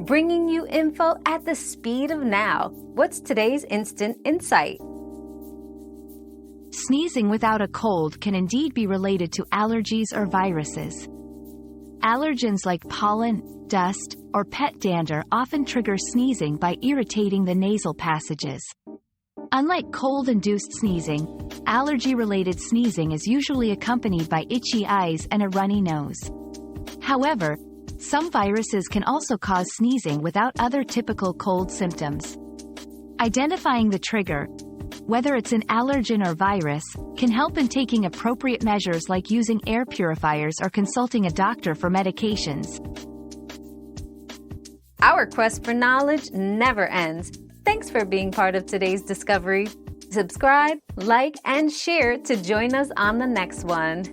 bringing you info at the speed of now. What's today's instant insight? Sneezing without a cold can indeed be related to allergies or viruses. Allergens like pollen, dust, or pet dander often trigger sneezing by irritating the nasal passages. Unlike cold-induced sneezing, allergy-related sneezing is usually accompanied by itchy eyes and a runny nose. However, some viruses can also cause sneezing without other typical cold symptoms. Identifying the trigger, whether it's an allergen or virus, can help in taking appropriate measures like using air purifiers or consulting a doctor for medications. Our quest for knowledge never ends. Thanks for being part of today's discovery. Subscribe, like, and share to join us on the next one.